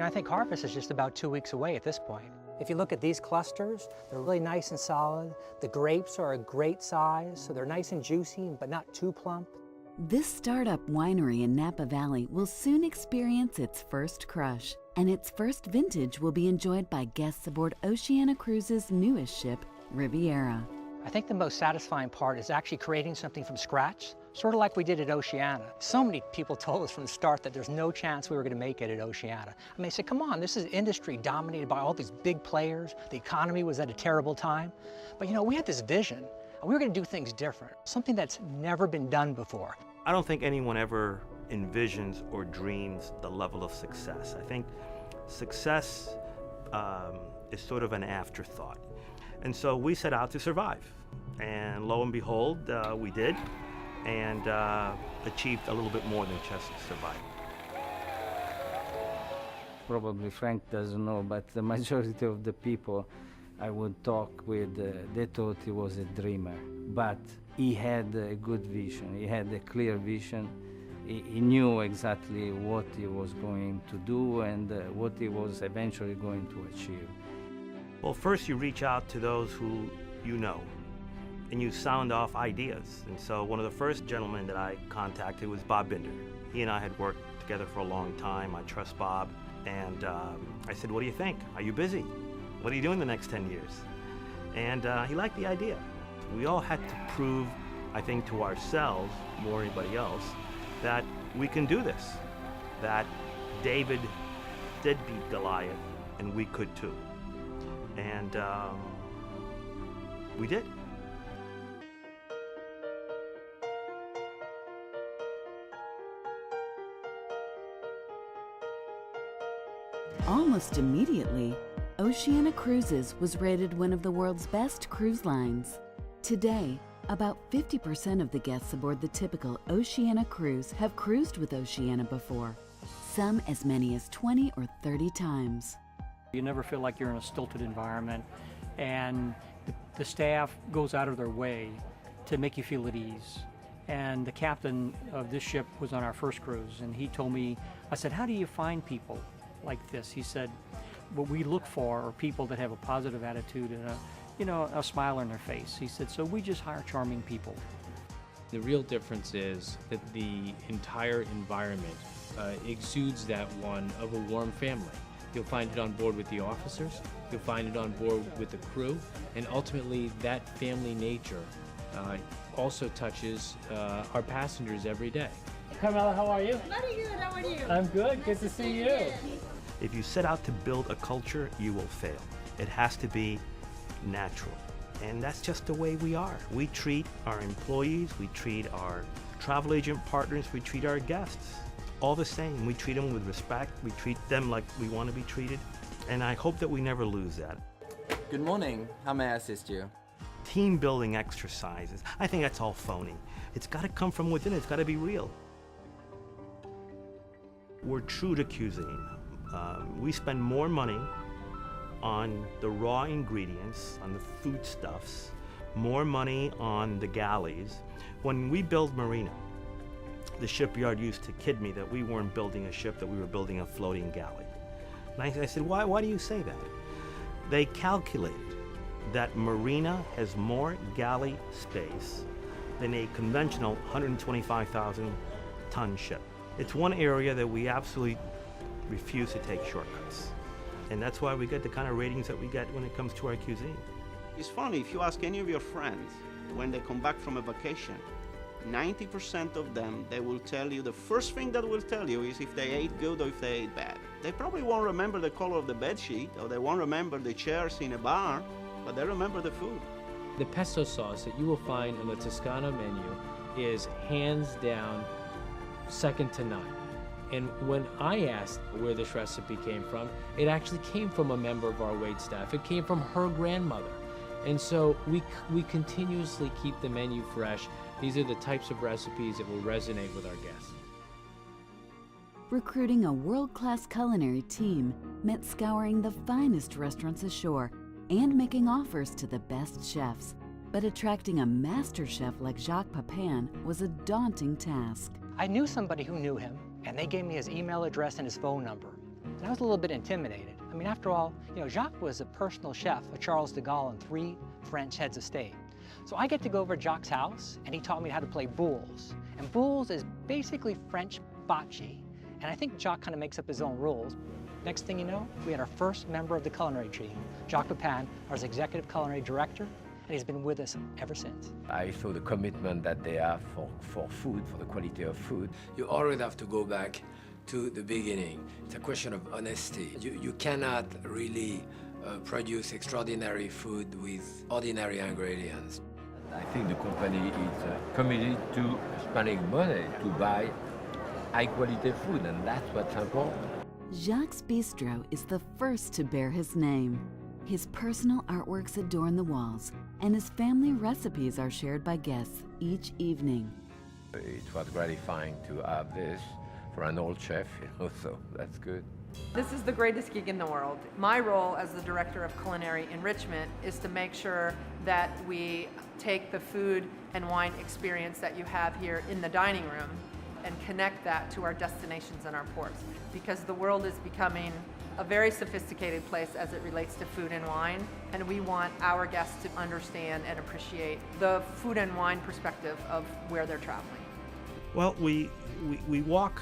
I think harvest is just about 2 weeks away at this point. If you look at these clusters, they're really nice and solid. The grapes are a great size, so they're nice and juicy, but not too plump. This startup winery in Napa Valley will soon experience its first crush, and its first vintage will be enjoyed by guests aboard Oceania Cruises' newest ship, Riviera. I think the most satisfying part is actually creating something from scratch, sort of like we did at Oceania. So many people told us from the start that there's no chance we were going to make it at Oceania. I mean, they said, come on, this is industry dominated by all these big players. The economy was at a terrible time. But you know, we had this vision. We were going to do things different, something that's never been done before. I don't think anyone ever envisions or dreams the level of success. I think success is sort of an afterthought. And so we set out to survive. And lo and behold, we did, and achieved a little bit more than just survival. Probably Frank doesn't know, but the majority of the people I would talk with, they thought he was a dreamer. But he had a good vision, he had a clear vision. He knew exactly what he was going to do and what he was eventually going to achieve. Well, first you reach out to those who you know, and you sound off ideas. And so one of the first gentlemen that I contacted was Bob Binder. He and I had worked together for a long time. I trust Bob. And I said, what do you think? Are you busy? What are you doing the next 10 years? And he liked the idea. We all had to prove, I think, to ourselves, more than anybody else, that we can do this. That David did beat Goliath, and we could too. And we did. Almost immediately, Oceania Cruises was rated one of the world's best cruise lines. Today, about 50% of the guests aboard the typical Oceania cruise have cruised with Oceania before, some as many as 20 or 30 times. You never feel like you're in a stilted environment, and the staff goes out of their way to make you feel at ease. And the captain of this ship was on our first cruise, and he told me, I said, how do you find people like this? He said, what we look for are people that have a positive attitude and a smile on their face. He said, so we just hire charming people. The real difference is that the entire environment exudes that one of a warm family. You'll find it on board with the officers, you'll find it on board with the crew, and ultimately that family nature also touches our passengers every day. Carmela, how are you? Very good, how are you? I'm good, good to see you. If you set out to build a culture, you will fail. It has to be natural. And that's just the way we are. We treat our employees, we treat our travel agent partners, we treat our guests all the same. We treat them with respect, we treat them like we want to be treated, and I hope that we never lose that. Good morning, how may I assist you? Team building exercises, I think that's all phony. It's got to come from within, it's got to be real. We're true to cuisine. We spend more money on the raw ingredients, on the foodstuffs, more money on the galleys. When we build Marina, the shipyard used to kid me that we weren't building a ship, that we were building a floating galley. And I said, why do you say that? They calculated that Marina has more galley space than a conventional 125,000 ton ship. It's one area that we absolutely refuse to take shortcuts. And that's why we get the kind of ratings that we get when it comes to our cuisine. It's funny, if you ask any of your friends when they come back from a vacation, 90% of them, they will tell you, the first thing that will tell you is if they ate good or if they ate bad. They probably won't remember the color of the bed sheet, or they won't remember the chairs in a bar, but they remember the food. The pesto sauce that you will find on the Toscana menu is hands down second to none. And when I asked where this recipe came from, it actually came from a member of our waitstaff. It came from her grandmother. And so we continuously keep the menu fresh. These are the types of recipes that will resonate with our guests. Recruiting a world-class culinary team meant scouring the finest restaurants ashore and making offers to the best chefs. But attracting a master chef like Jacques Pepin was a daunting task. I knew somebody who knew him, and they gave me his email address and his phone number. and I was a little bit intimidated. I mean, after all, Jacques was a personal chef of Charles de Gaulle and 3 French heads of state. So I get to go over to Jacques' house, and he taught me how to play boules. And boules is basically French bocce. And I think Jacques kind of makes up his own rules. Next thing you know, we had our first member of the culinary team, Jacques Pepin, our executive culinary director, and he's been with us ever since. I saw the commitment that they have for food, for the quality of food. You always have to go back to the beginning. It's a question of honesty. You cannot really produce extraordinary food with ordinary ingredients. I think the company is committed to spending money to buy high-quality food, and that's what's important. Jacques' Bistro is the first to bear his name. His personal artworks adorn the walls, and his family recipes are shared by guests each evening. It was gratifying to have this for an old chef, so that's good. This is the greatest gig in the world. My role as the Director of Culinary Enrichment is to make sure that we take the food and wine experience that you have here in the dining room and connect that to our destinations and our ports. Because the world is becoming a very sophisticated place as it relates to food and wine, and we want our guests to understand and appreciate the food and wine perspective of where they're traveling. Well, we walk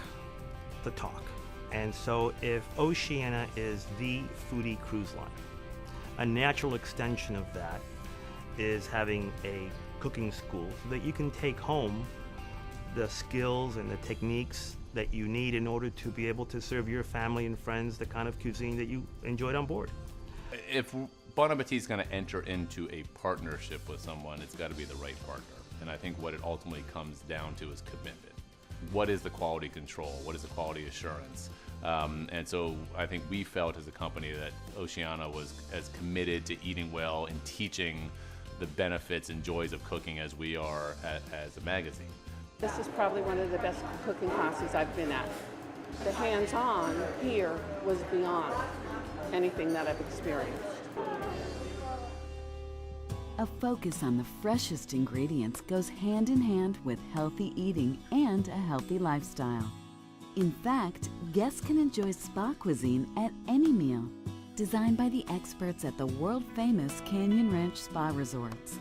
the talk. And so if Oceania is the foodie cruise line, a natural extension of that is having a cooking school so that you can take home the skills and the techniques that you need in order to be able to serve your family and friends the kind of cuisine that you enjoyed on board. If Bon Appetit is going to enter into a partnership with someone, it's got to be the right partner. And I think what it ultimately comes down to is commitment. What is the quality control? What is the quality assurance? And so I think we felt as a company that Oceania was as committed to eating well and teaching the benefits and joys of cooking as we are as a magazine. This is probably one of the best cooking classes I've been at. The hands-on here was beyond anything that I've experienced. A focus on the freshest ingredients goes hand in hand with healthy eating and a healthy lifestyle. In fact, guests can enjoy spa cuisine at any meal, designed by the experts at the world-famous Canyon Ranch Spa Resorts.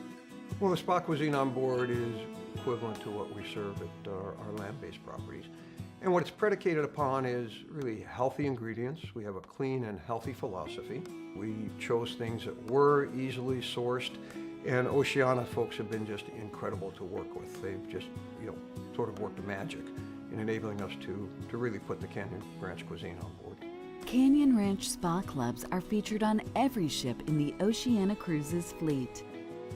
Well, the spa cuisine on board is equivalent to what we serve at our land-based properties. And what it's predicated upon is really healthy ingredients. We have a clean and healthy philosophy. We chose things that were easily sourced, and Oceania folks have been just incredible to work with. They've just, sort of worked magic in enabling us to really put the Canyon Ranch cuisine on board. Canyon Ranch Spa Clubs are featured on every ship in the Oceania Cruises fleet.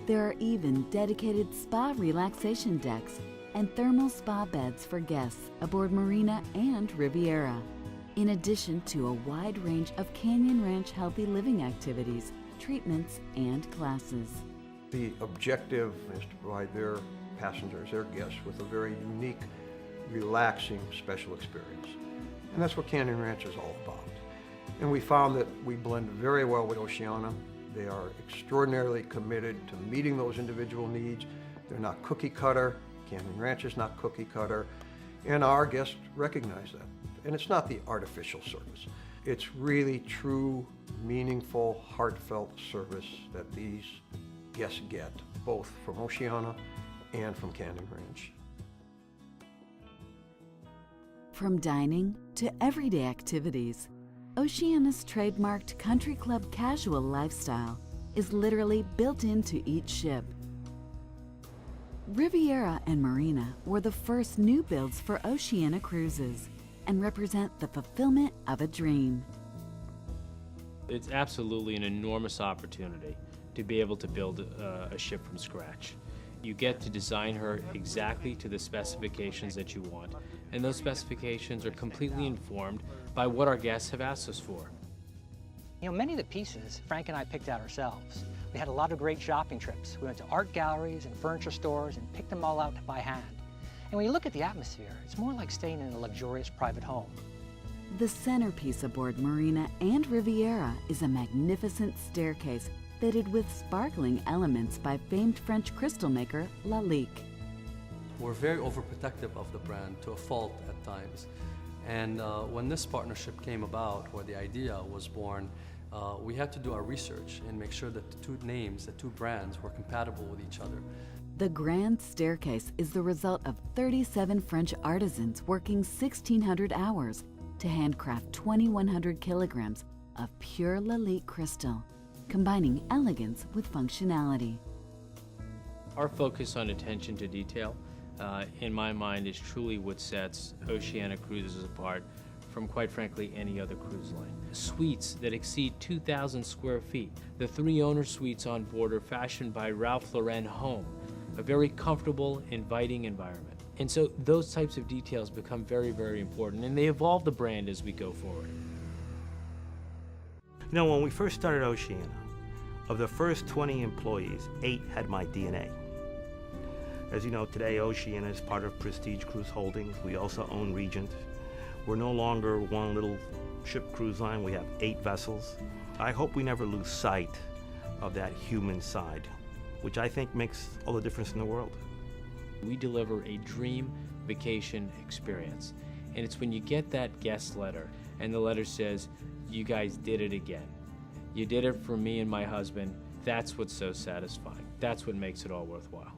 There are even dedicated spa relaxation decks and thermal spa beds for guests aboard Marina and Riviera, in addition to a wide range of Canyon Ranch healthy living activities, treatments, and classes. The objective is to provide their passengers, their guests, with a very unique, relaxing, special experience. And that's what Canyon Ranch is all about. And we found that we blend very well with Oceania. They are extraordinarily committed to meeting those individual needs. They're not cookie cutter. Canyon Ranch is not cookie cutter. And our guests recognize that. And it's not the artificial service. It's really true, meaningful, heartfelt service that these guests get, both from Oceania and from Canyon Ranch. From dining to everyday activities, Oceania's trademarked country club casual lifestyle is literally built into each ship. Riviera and Marina were the first new builds for Oceania Cruises and represent the fulfillment of a dream. It's absolutely an enormous opportunity to be able to build a ship from scratch. You get to design her exactly to the specifications that you want, and those specifications are completely informed by what our guests have asked us for. Many of the pieces Frank and I picked out ourselves. We had a lot of great shopping trips. We went to art galleries and furniture stores and picked them all out by hand. And when you look at the atmosphere, it's more like staying in a luxurious private home. The centerpiece aboard Marina and Riviera is a magnificent staircase fitted with sparkling elements by famed French crystal maker Lalique. We're very overprotective of the brand to a fault at times. And when this partnership came about, or the idea was born, we had to do our research and make sure that the two names, the two brands, were compatible with each other. The Grand Staircase is the result of 37 French artisans working 1,600 hours to handcraft 2,100 kilograms of pure Lalique crystal, combining elegance with functionality. Our focus on attention to detail, in my mind, is truly what sets Oceania Cruises apart from, quite frankly, any other cruise line. Suites that exceed 2,000 square feet. The 3 owner suites on board are fashioned by Ralph Lauren Home, a very comfortable, inviting environment. And so those types of details become very, very important, and they evolve the brand as we go forward. You know, when we first started Oceania, of the first 20 employees, 8 had my DNA. As you know, today Oceania is part of Prestige Cruise Holdings. We also own Regent. We're no longer one little ship cruise line. We have 8 vessels. I hope we never lose sight of that human side, which I think makes all the difference in the world. We deliver a dream vacation experience. And it's when you get that guest letter, and the letter says, "You guys did it again. You did it for me and my husband." That's what's so satisfying. That's what makes it all worthwhile.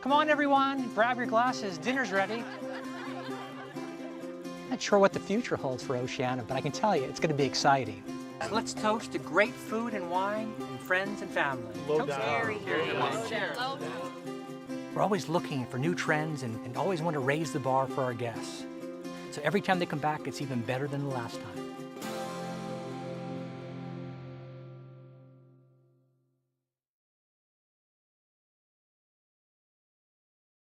Come on, everyone, grab your glasses, dinner's ready. Not sure what the future holds for Oceania, but I can tell you it's going to be exciting. Let's toast to great food and wine and friends and family. Toast. Cheers. We're always looking for new trends and always want to raise the bar for our guests. So every time they come back, it's even better than the last time.